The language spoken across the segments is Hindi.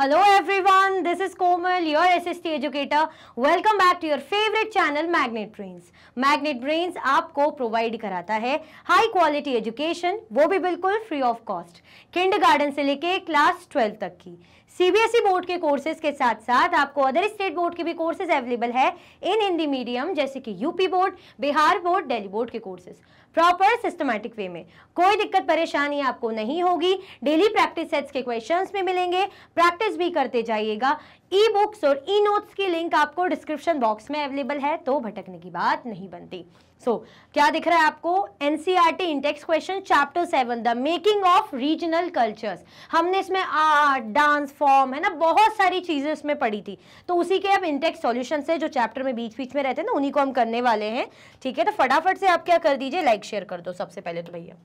Hello everyone, this is Komal, your SST educator. Welcome back to your favorite channel Magnet Brains. Magnet Brains आपको प्रोवाइड कराता है हाई क्वालिटी एजुकेशन, वो भी बिल्कुल फ्री ऑफ कॉस्ट, किंडरगार्टन से लेके क्लास 12 तक की। सीबीएसई बोर्ड के कोर्सेज के साथ साथ आपको अदर स्टेट बोर्ड के भी कोर्सेज अवेलेबल है इन हिंदी मीडियम, जैसे कि UP board, Bihar board, Delhi board के कोर्सेज प्रॉपर सिस्टमैटिक वे में। कोई दिक्कत परेशानी आपको नहीं होगी। डेली प्रैक्टिस सेट्स के क्वेश्चंस भी मिलेंगे, प्रैक्टिस भी करते जाइएगा। ई बुक्स और ई नोट्स की लिंक आपको डिस्क्रिप्शन बॉक्स में अवेलेबल है, तो भटकने की बात नहीं बनती। क्या दिख रहा है आपको? NCERT index question chapter 7 the making of regional cultures. हमने इसमें आर्ट, डांस फॉर्म, है ना, बहुत सारी चीजें इसमें पढ़ी थी, तो उसी के अब इंडेक्स सॉल्यूशन से जो चैप्टर में बीच बीच में रहते हैं ना, उन्हीं को हम करने वाले हैं। ठीक है, तो फटाफट से आप क्या कर दीजिए, लाइक शेयर कर दो। सबसे पहले तो भैया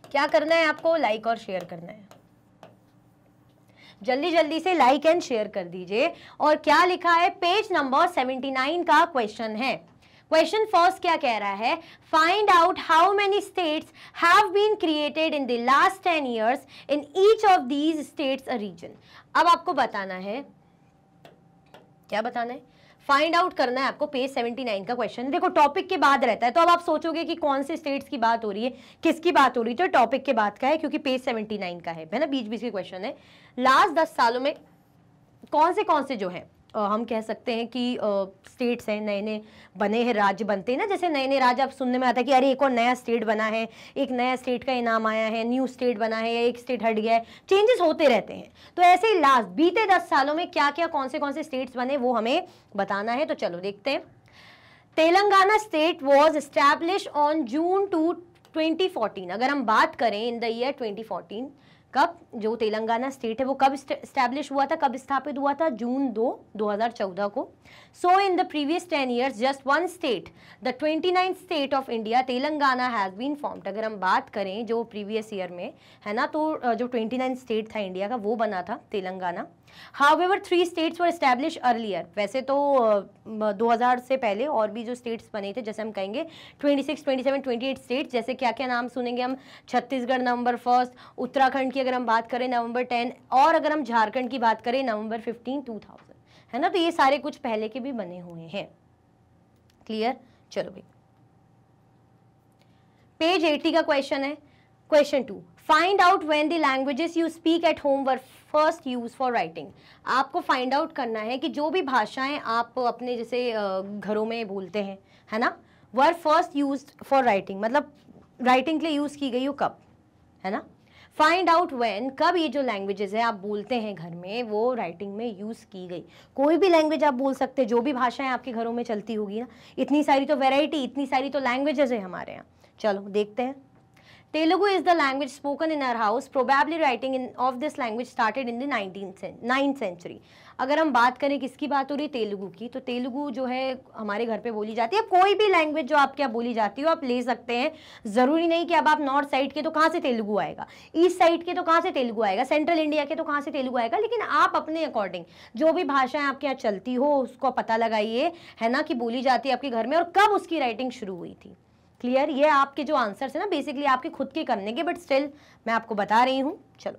क्या करना है आपको, लाइक और शेयर करना है। जल्दी जल्दी से लाइक एंड शेयर कर दीजिए। और क्या लिखा है, पेज नंबर 79 का क्वेश्चन है। क्वेश्चन फर्स्ट क्या कह रहा है, find out how many states have been created in the last 10 years in each of these states a region. अब आपको बताना है, क्या बताना है, फाइंड आउट करना है आपको। पेज 79 का क्वेश्चन देखो, टॉपिक के बाद रहता है, तो अब आप सोचोगे कि कौन से स्टेट्स की बात हो रही है, किसकी बात हो रही है, तो टॉपिक के बाद का है, क्योंकि पेज 79 का है ना, बीच बीच के क्वेश्चन है। लास्ट 10 सालों में कौन से जो है, हम कह सकते हैं कि स्टेट्स हैं, नए नए बने हैं, राज्य बनते हैं ना, जैसे नए नए राज्य आप सुनने में आता है कि अरे एक और नया स्टेट बना है, एक नया स्टेट का इनाम आया है, न्यू स्टेट बना है, या एक स्टेट हट गया है, चेंजेस होते रहते हैं। तो ऐसे ही लास्ट बीते 10 सालों में क्या क्या कौन से स्टेट्स बने, वो हमें बताना है। तो चलो देखते हैं। Telangana state was establish on June 2, 2014। अगर हम बात करें इन द ईयर 2014, कब जो तेलंगाना स्टेट है वो कब स्टैब्लिश हुआ था, कब स्थापित हुआ था, जून 2, 2014 को। So in the previous 10 years just one state, the 29th state of India Telangana has been formed. अगर हम बात करें जो प्रीवियस ईयर में है ना, तो जो 29 स्टेट था इंडिया का, वो बना था Telangana. However, 3 states were established earlier। वैसे तो 2000 से पहले और भी जो स्टेट्स बने थे, जैसे हम कहेंगे 26, 27, 28 स्टेट्स, जैसे क्या क्या नाम सुनेंगे हम, छत्तीसगढ़ नवंबर 1, उत्तराखंड की अगर हम बात करें नवंबर 10, और अगर हम झारखंड की बात करें नवंबर 15, 2000, है ना। तो ये सारे कुछ पहले के भी बने हुए हैं। क्लियर? चलो भाई, पेज 80 का क्वेश्चन है। Question 2, find out when the languages you speak at home were first use for writing. आपको फाइंड आउट करना है कि जो भी भाषाएं आप अपने जैसे घरों में बोलते हैं, है ना, वर फर्स्ट यूज फॉर राइटिंग, मतलब राइटिंग के लिए यूज की गई हो कब, है ना। फाइंड आउट व्हेन, कब ये जो लैंग्वेजेस है आप बोलते हैं घर में, वो राइटिंग में यूज की गई। कोई भी लैंग्वेज आप बोल सकते हैं, जो भी भाषाएं आपके घरों में चलती होगी ना, इतनी सारी तो वैरायटी, इतनी सारी तो लैंग्वेजेस है हमारे यहाँ। चलो देखते हैं। Telugu is the language spoken in our house. Probably writing of this language started in the 9th century. अगर हम बात करें किसकी बात हो रही है, तेलुगु की, तो तेलुगु जो है हमारे घर पे बोली जाती है। कोई भी लैंग्वेज जो आपके यहाँ बोली जाती हो आप ले सकते हैं, ज़रूरी नहीं कि अब आप नॉर्थ साइड के तो कहाँ से तेलुगु आएगा, ईस्ट साइड के तो कहाँ से तेलुगु आएगा, सेंट्रल इंडिया के तो कहाँ से तेलुगु आएगा, लेकिन आप अपने अकॉर्डिंग जो भी भाषाएं आपके यहाँ चलती हो उसको पता लगाइए, है ना, कि बोली जाती है आपके घर में और कब उसकी राइटिंग शुरू हुई थी। क्लियर? ये आपके जो आंसर्स है ना, बेसिकली आपके खुद के करने के, बट स्टिल मैं आपको बता रही हूं। चलो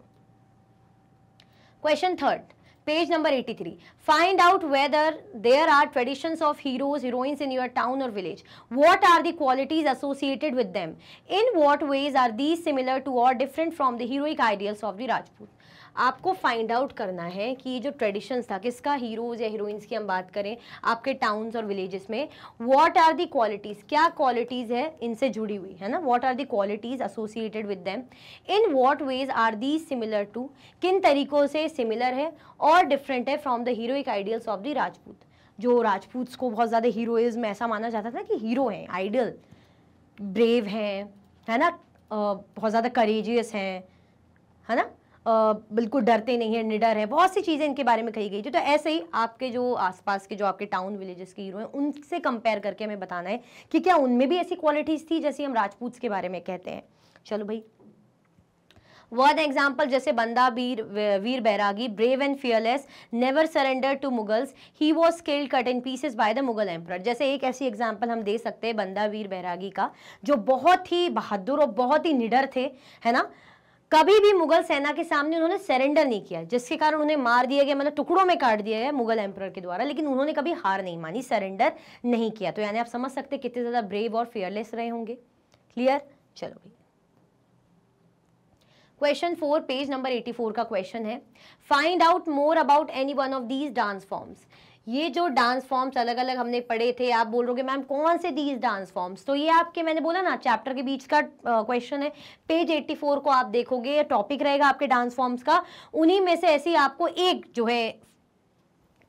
question 3, page number 83, find out whether there are traditions of heroes heroines in your town or village. What are the qualities associated with them, in what ways are these similar to or different from the heroic ideals of the Rajput. आपको फाइंड आउट करना है कि ये जो ट्रेडिशंस था किसका, हीरोज या हीरोइंस की हम बात करें आपके टाउन्स और विलेजेस में, व्हाट आर दी क्वालिटीज, क्या क्वालिटीज है इनसे जुड़ी हुई, है ना, what are the qualities associated with them, in what ways are the similar to, किन तरीकों से सिमिलर है और डिफरेंट है from the heroic ideals of the Rajput. जो राजपूत को बहुत ज़्यादा हीरोइज्म ऐसा माना जाता था कि हीरो हैं, आइडियल, ब्रेव हैं, है ना, बहुत ज़्यादा करेजियस हैं, है ना, बिल्कुल डरते नहीं है, निडर है, बहुत सी चीज़ें इनके बारे में कही गई थी। तो ऐसे ही आपके जो आसपास के जो आपके टाउन विलेजेस के हीरो हैं उनसे कंपेयर करके हमें बताना है कि क्या उनमें भी ऐसी क्वालिटीज़ थी जैसे हम राजपूत के बारे में कहते हैं। चलो भाई, वर्ड एग्जाम्पल जैसे Banda Vir Bairagi, brave and fearless, never surrender to Mughals, he was killed cut in pieces by the Mughal emperor. जैसे एक ऐसी एग्जाम्पल हम दे सकते हैं बंदा वीर बैरागी का, जो बहुत ही बहादुर और बहुत ही निडर थे, है ना, कभी भी मुगल सेना के सामने उन्होंने सरेंडर नहीं किया, जिसके कारण उन्हें मार दिया गया, मतलब टुकड़ों में काट दिया गया मुगल एम्परर के द्वारा, लेकिन उन्होंने कभी हार नहीं मानी, सरेंडर नहीं किया। तो यानी आप समझ सकते कितने ज्यादा ब्रेव और फियरलेस रहे होंगे। क्लियर? चलो भाई, क्वेश्चन 4 पेज नंबर 84 का क्वेश्चन है, find out more about any one of these dance forms. ये जो डांस फॉर्म्स अलग अलग हमने पढ़े थे, आप बोल रहे मैम कौन से दीज डांस फॉर्म्स, तो ये आपके, मैंने बोला ना, चैप्टर के बीच का क्वेश्चन है। पेज 84 को आप देखोगे, टॉपिक रहेगा आपके डांस फॉर्म्स का, उन्हीं में से ऐसे आपको एक जो है,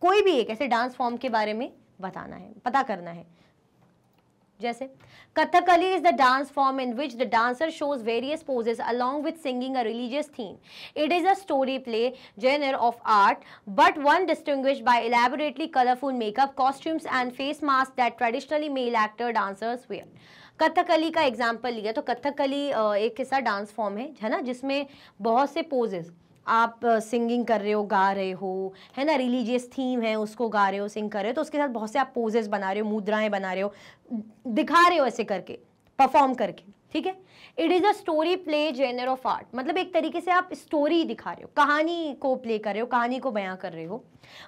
कोई भी एक ऐसे डांस फॉर्म के बारे में बताना है, पता करना है। जैसे Kathakali is the dance form in which the dancer shows various poses along with singing a religious theme. It is a story play genre of art, but one distinguished by elaborately colorful makeup, costumes and face masks that traditionally male actor dancers wear. Kathakali का एग्जाम्पल लिया तो कथकली एक ऐसा डांस फॉर्म है ना, जिसमें बहुत से पोजेस, आप सिंगिंग कर रहे हो, गा रहे हो, है ना, रिलीजियस थीम है उसको गा रहे हो, सिंग कर रहे हो, तो उसके साथ बहुत से आप पोजेस बना रहे हो, मुद्राएं बना रहे हो, दिखा रहे हो ऐसे करके, परफॉर्म करके, ठीक है। It is a story play genre of art, मतलब एक तरीके से आप स्टोरी दिखा रहे हो, कहानी को प्ले कर रहे हो, कहानी को बयां कर रहे हो।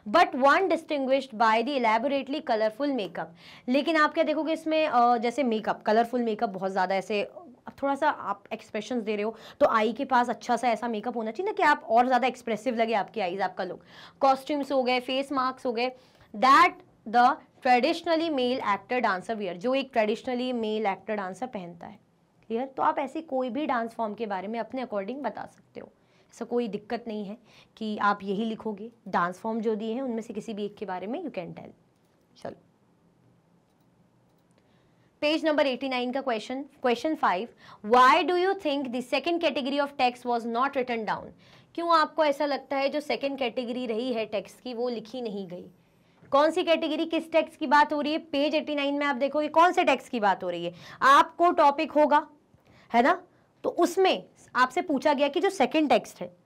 But one distinguished by the elaborately colourful makeup, लेकिन आप क्या देखोगे इसमें, जैसे मेकअप, कलरफुल मेकअप, बहुत ज्यादा ऐसे, अब थोड़ा सा आप एक्सप्रेशंस दे रहे हो तो आई के पास अच्छा सा ऐसा मेकअप होना चाहिए ना कि आप और ज्यादा एक्सप्रेसिव लगे आपकी आईज, आपका लुक। कॉस्ट्यूम्स हो गए, फेस मार्क्स हो गए, that the traditionally male actor dancer wear, जो एक ट्रेडिशनली मेल एक्टर डांसर पहनता है। क्लियर? तो आप ऐसी कोई भी डांस फॉर्म के बारे में अपने अकॉर्डिंग बता सकते हो, ऐसा कोई दिक्कत नहीं है कि आप यही लिखोगे। डांस फॉर्म जो दिए हैं उनमें से किसी भी एक के बारे में यू कैन टेल। चलो, पेज नंबर 89 का question, question 5, why do you think the second category of text was not written down. क्यों आपको ऐसा लगता है जो सेकंड कैटेगरी रही है टेक्स्ट की वो लिखी नहीं गई? कौन सी कैटेगरी, किस टेक्स्ट की बात हो रही है? पेज 89 में आप देखोगे कौन से टेक्स्ट की बात हो रही है। आपको टॉपिक होगा, है ना, तो उसमें आपसे पूछा गया कि जो सेकंड टेक्स्ट है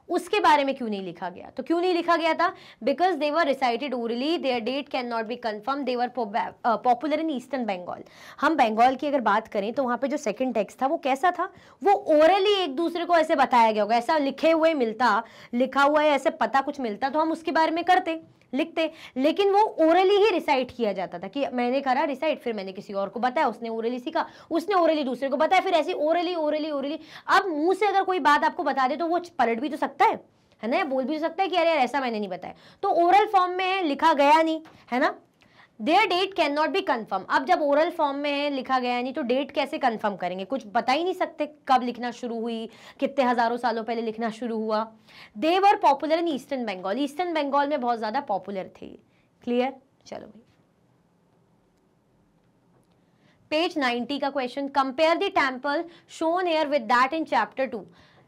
उसके बारे में क्यों नहीं लिखा गया। तो क्यों नहीं लिखा गया था? Because they were recited orally, their date can not be confirm, they were popular in eastern Bengal. हम बंगाल की अगर बात करें तो वहां पे जो सेकंड टेक्स्ट था वो कैसा था, वो ओरली एक दूसरे को ऐसे बताया गया होगा, ऐसा लिखे हुए मिलता, लिखा हुआ है ऐसे पता कुछ मिलता तो हम उसके बारे में करते, लिखते, लेकिन वो ओरली ही रिसाइट किया जाता था कि मैंने करा रिसाइट, फिर मैंने किसी और को बताया, उसने ओरली सीखा, उसने ओरली दूसरे को बताया, फिर ऐसे ओरली ओरली ओरली। अब मुंह से अगर कोई बात आपको बता दे तो वो पलट भी तो सकता है ना, बोल भी तो सकता है कि अरे यार ऐसा मैंने नहीं बताया, तो ओरल फॉर्म में है, लिखा गया नहीं, है ना। Their date can not be confirm, अब जब ओरल फॉर्म में है, लिखा गया नहीं, तो डेट कैसे कंफर्म करेंगे, कुछ बता ही नहीं सकते कब लिखना शुरू हुई, कितने हजारों सालों पहले लिखना शुरू हुआ। They were popular in eastern Bengal, eastern Bengal में बहुत ज्यादा पॉपुलर थे। क्लियर? चलो भाई, पेज 90 का question, compare the temple shown here with that in chapter 2।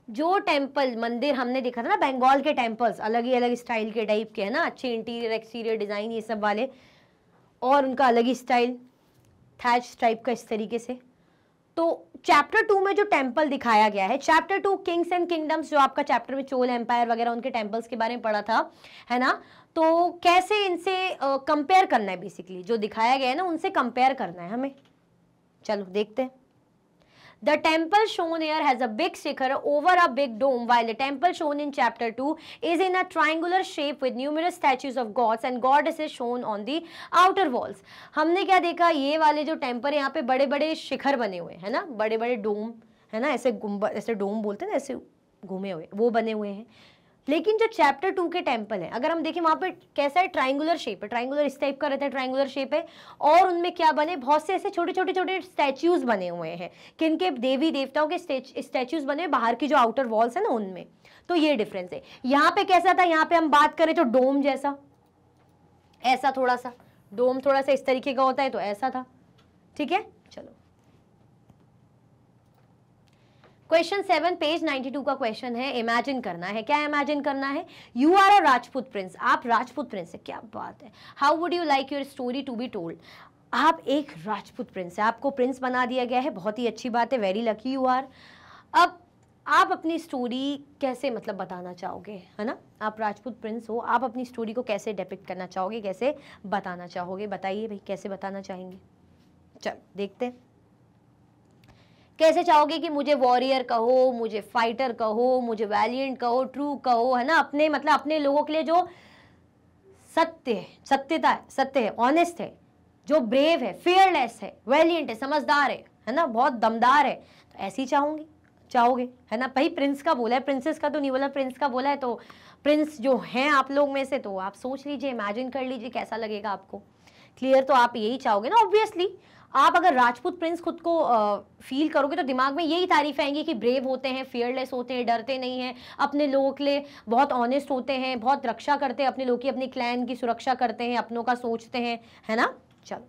जो टेम्पल, मंदिर हमने देखा था ना, बंगाल के टेम्पल्स अलग ही अलग स्टाइल के टाइप के, है ना, अच्छे इंटीरियर एक्सटीरियर डिजाइन ये सब वाले, और उनका अलग ही स्टाइल, थैच टाइप का इस तरीके से। तो चैप्टर 2 में जो टेम्पल दिखाया गया है, चैप्टर 2 किंग्स एंड किंगडम्स, जो आपका चैप्टर में चोल एम्पायर वगैरह उनके टेम्पल्स के बारे में पढ़ा था, है ना, तो कैसे इनसे कंपेयर करना है, बेसिकली जो दिखाया गया है ना उनसे कंपेयर करना है हमें। चलो देखते हैं। The temple shown here has a big Shikhar over a big dome, while the temple shown in chapter 2 is in a triangular shape with numerous statues of gods and goddesses shown on the outer walls. हमने क्या देखा, ये वाले जो टेम्पल है यहाँ पे बड़े बड़े शिखर बने हुए हैं ना, बड़े बड़े डोम, है ना, ऐसे गुंबद, ऐसे डोम बोलते हैं ना, ऐसे घूमे हुए वो बने हुए हैं। लेकिन जो चैप्टर 2 के टेम्पल है, अगर हम देखें वहां पे कैसा है, ट्राइंगुलर शेप है, ट्राइंगुलर इस टाइप का रहता है, ट्राइंगुलर शेप है, और उनमें क्या बने, बहुत से ऐसे छोटे छोटे छोटे स्टैच्यूज बने हुए हैं, किनके, देवी देवताओं के स्टैच्यूज बने बाहर की जो आउटर वॉल्स है ना उनमें। तो ये डिफरेंस है। यहाँ पे कैसा था, यहाँ पे हम बात करें तो डोम जैसा, ऐसा थोड़ा सा डोम थोड़ा सा इस तरीके का होता है, तो ऐसा था। ठीक है, चलो क्वेश्चन 7 पेज 92 का क्वेश्चन है, इमेजिन करना है। क्या इमेजिन करना है? You are a Rajput prince, आप राजपूत प्रिंस है, क्या बात है। How would you like your story to be told. आप एक राजपूत प्रिंस है, आपको प्रिंस बना दिया गया है, बहुत ही अच्छी बात है, वेरी लकी यू आर। अब आप अपनी स्टोरी कैसे मतलब बताना चाहोगे, है ना, आप राजपूत प्रिंस हो, आप अपनी स्टोरी को कैसे डिपिक्ट करना चाहोगे, कैसे बताना चाहोगे, बताइए भाई कैसे बताना चाहेंगे। चल देखते हैं। कैसे चाहोगे कि मुझे वॉरियर कहो, मुझे फाइटर कहो, मुझे वैलिएंट कहो, ट्रू कहो, है ना, अपने मतलब अपने लोगों के लिए जो सत्य है, सत्य है, ऑनेस्ट है, जो ब्रेव है, फियरलेस है, वैलिएंट है, समझदार है ना, बहुत दमदार है, तो ऐसी चाहोगे, है ना। भाई प्रिंस का बोला है, प्रिंसेस का तो नहीं बोला, प्रिंस का बोला है, तो प्रिंस जो हैं आप लोग में से, तो आप सोच लीजिए, इमेजिन कर लीजिए कैसा लगेगा आपको। क्लियर, तो आप यही चाहोगे ना ऑब्वियसली। आप अगर राजपूत प्रिंस खुद को फील करोगे तो दिमाग में यही तारीफ आएंगी कि ब्रेव होते हैं, फियरलेस होते हैं, डरते नहीं हैं, अपने लोगों के लिए बहुत ऑनेस्ट होते हैं, बहुत रक्षा करते हैं अपने लोगों की, अपनी क्लैन की सुरक्षा करते हैं, अपनों का सोचते हैं, है ना। चलो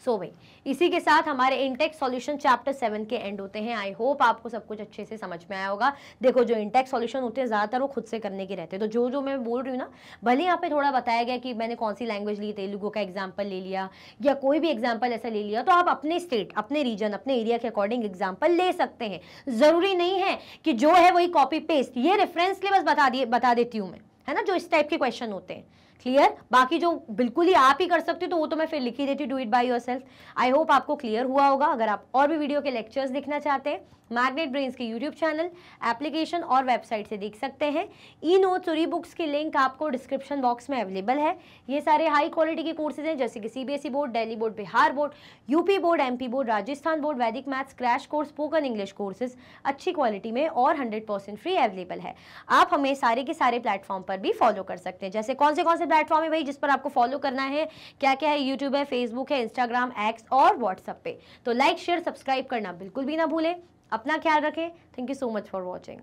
सो भाई इसी के साथ हमारे इनटेक्स सॉल्यूशन चैप्टर 7 के एंड होते हैं। आई होप आपको सब कुछ अच्छे से समझ में आया होगा। देखो जो इनटेक्स सॉल्यूशन होते हैं ज़्यादातर वो खुद से करने के रहते हैं, तो जो मैं बोल रही हूँ ना, भले यहाँ पे थोड़ा बताया गया कि मैंने कौन सी लैंग्वेज ली, तेलुगु का एग्जाम्पल ले लिया या कोई भी एग्जाम्पल ऐसा ले लिया, तो आप अपने स्टेट, अपने रीजन, अपने एरिया के अकॉर्डिंग एग्जाम्पल ले सकते हैं। ज़रूरी नहीं है कि जो है वही कॉपी पेस्ट, ये रेफरेंस के बस बता देती हूँ मैं, है ना, जो इस टाइप के क्वेश्चन होते हैं। क्लियर, बाकी जो बिल्कुल ही आप ही कर सकते हो तो वो तो मैं फिर लिख ही देती हूँ, do it by yourself. I hope आपको क्लियर हुआ होगा। अगर आप और भी वीडियो के लेक्चर्स देखना चाहते हैं, मैग्नेट ब्रेन्स के यूट्यूब चैनल, एप्लीकेशन और वेबसाइट से देख सकते हैं। ई नोट्स और ई बुक्स की लिंक आपको डिस्क्रिप्शन बॉक्स में अवेलेबल है। ये सारे हाई क्वालिटी के कोर्सेज हैं, जैसे कि CBSE board, Delhi board, Bihar board, UP board, MP board, Rajasthan board, Vedic maths, crash course, spoken English courses अच्छी क्वालिटी में और 100% फ्री अवेलेबल है। आप हमें सारे के सारे प्लेटफॉर्म पर भी फॉलो कर सकते हैं। जैसे कौन से प्लेटफॉर्म है भाई जिस पर आपको फॉलो करना है, क्या क्या है, यूट्यूब है, फेसबुक है, इंस्टाग्राम, एक्स और व्हाट्सएप पे। तो लाइक, शेयर, सब्सक्राइब करना बिल्कुल भी ना भूलें। अपना ख्याल रखें। Thank you so much for watching.